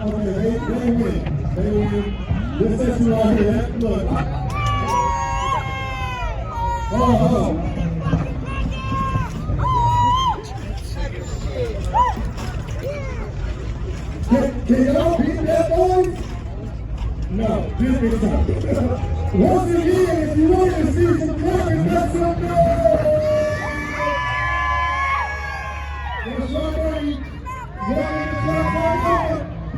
Okay, they win. They win. This section right here, look. Oh. Can y'all beat that, boys? No, this is time. Once again, if you want to see some clapping, that's some noise. There's somebody walking the track right now.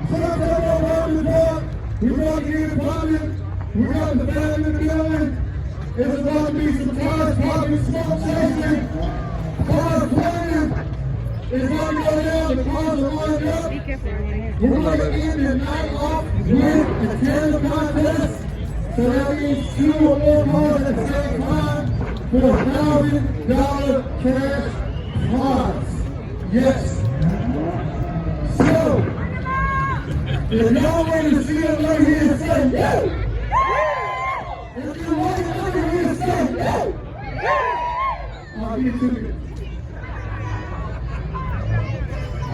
Truck around the block. We're going to get it popping. We got the band in the building. It's about to be some cars popping, smoke chasing, cars playing. It's going to go down. The cars are lined up. We're going to end the night off with a tandem contest. So that means 2 or more cars at the same time for $1,000 cash prize. Yes. So, if y'all want to see it right here, say yeah. If you want to look at me and say yeah. I'll get to it. I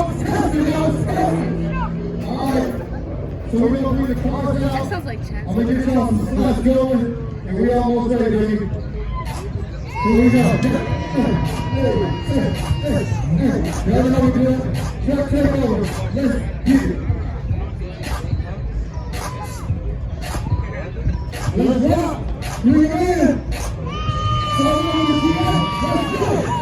was testing. All right. So we're going to bring the cars out. That sounds like Jackson. I'm going to get y'all some slides going, and we almost there, baby. Here we go. Y'all know what we're doing? Truck takeover. Let's get it. Let's rock. Bring it in. So I'm going to see that. Let's go.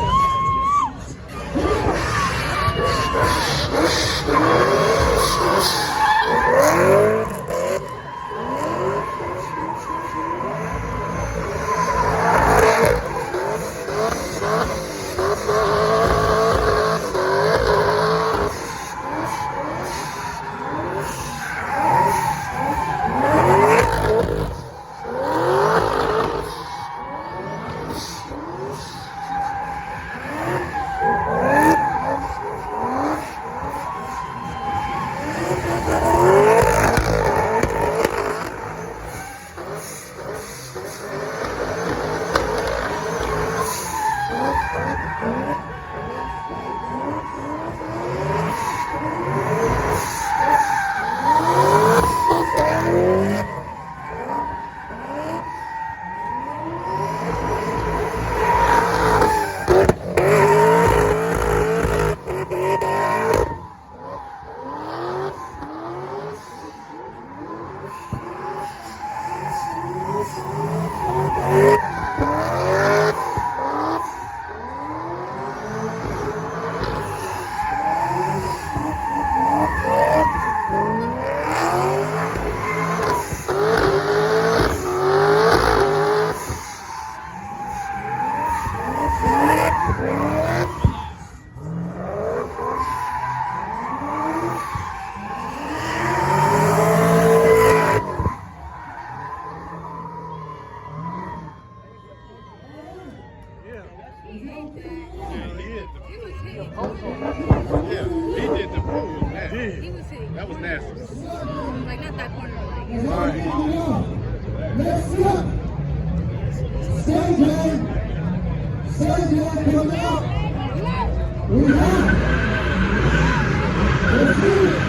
That was nasty. Like not that corner. Next up, Sanjay coming out. We have. Let's do it.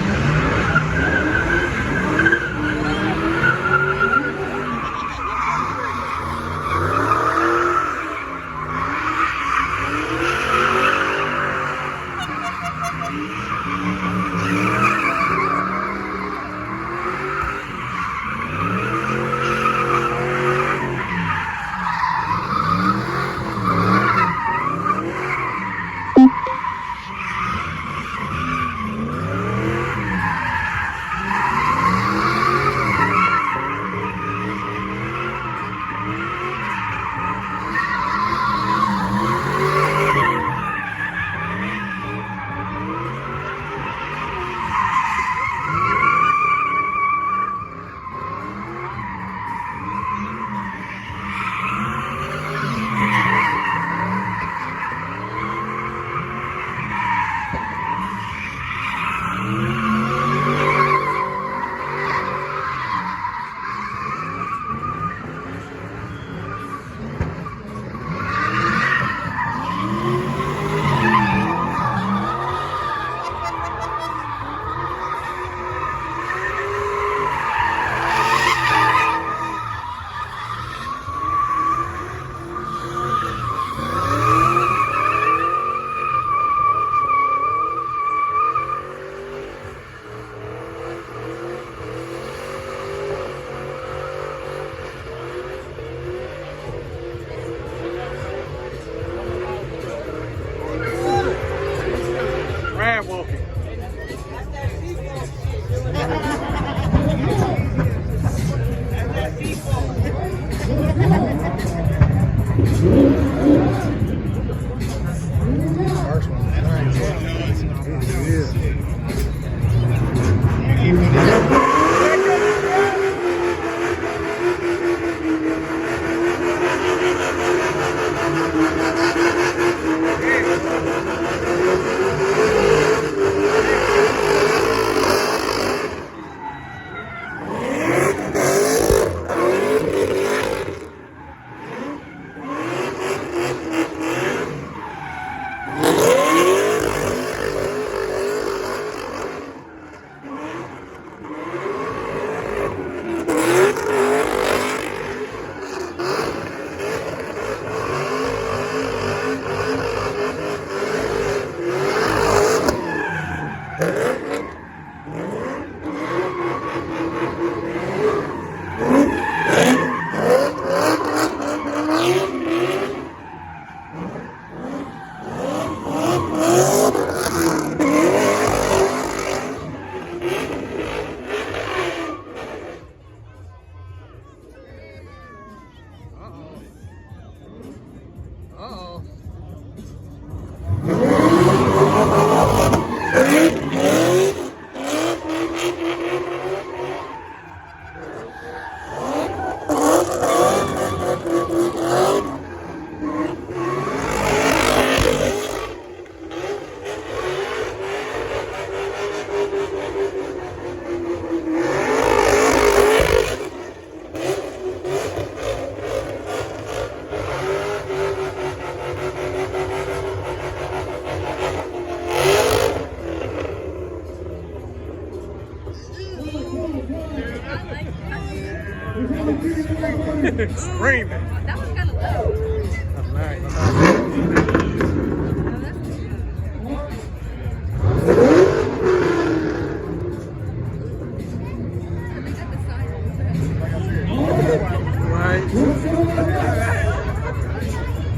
Screaming. That was kind of low. That's nice. Oh, that's good. They got the sirens. Right.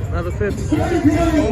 Another 50. That happened the other day.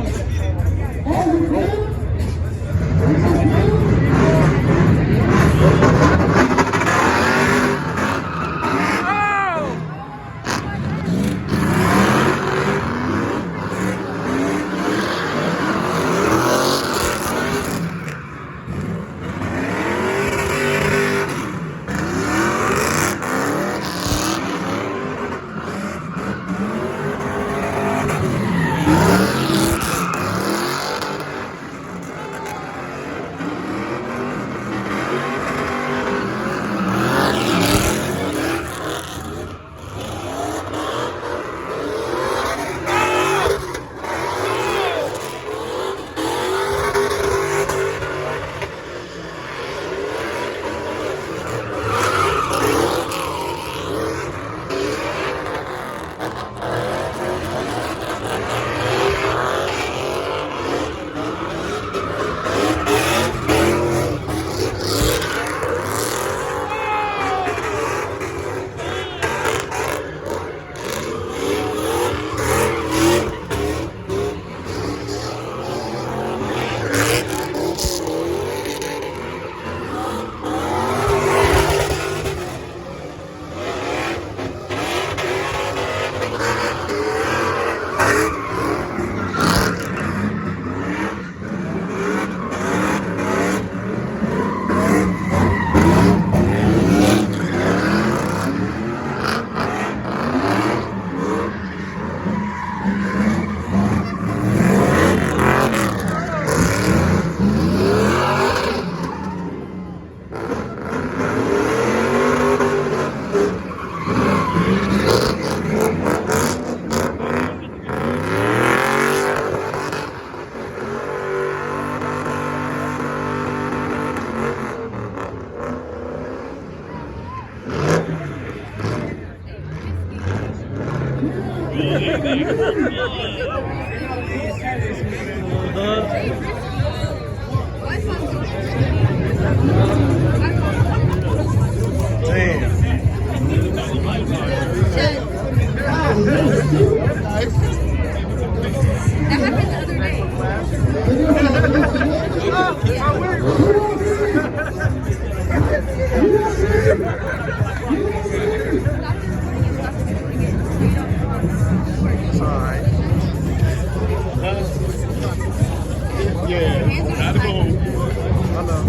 It's alright. Yeah, gotta go. I know.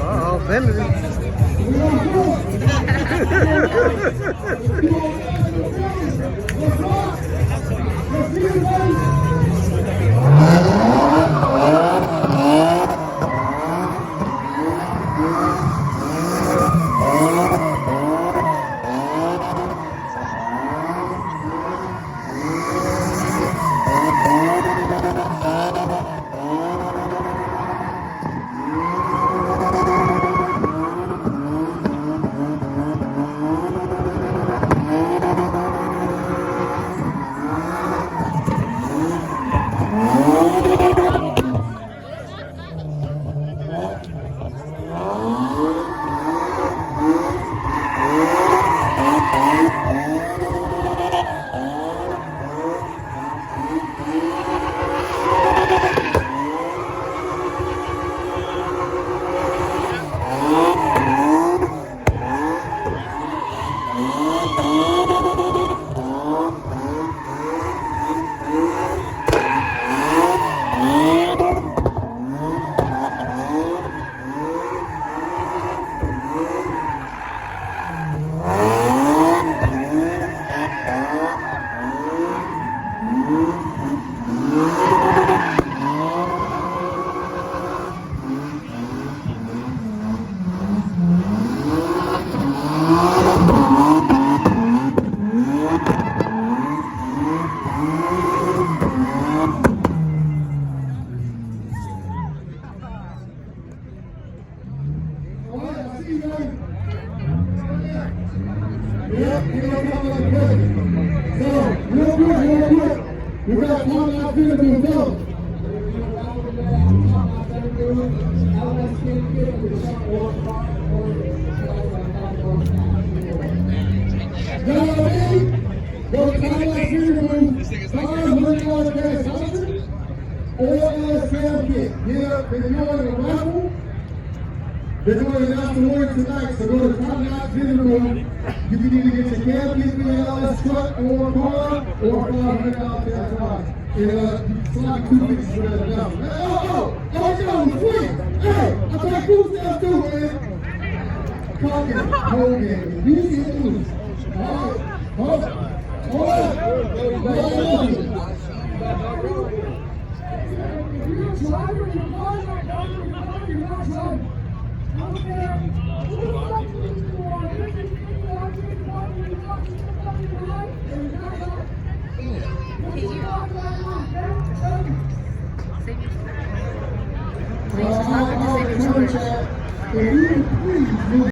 Uh-oh, Vanity. We got one out here to go. They're going to announce the award tonight, so go to the top notch vision room. You can either get your canopy $3 truck or a car or $500 cash prize. And you can slide 2 pictures for that announcement. Oh, sweet! Hey, I take food stamps too, man. Talking, cold game. You see it too. All right. Save your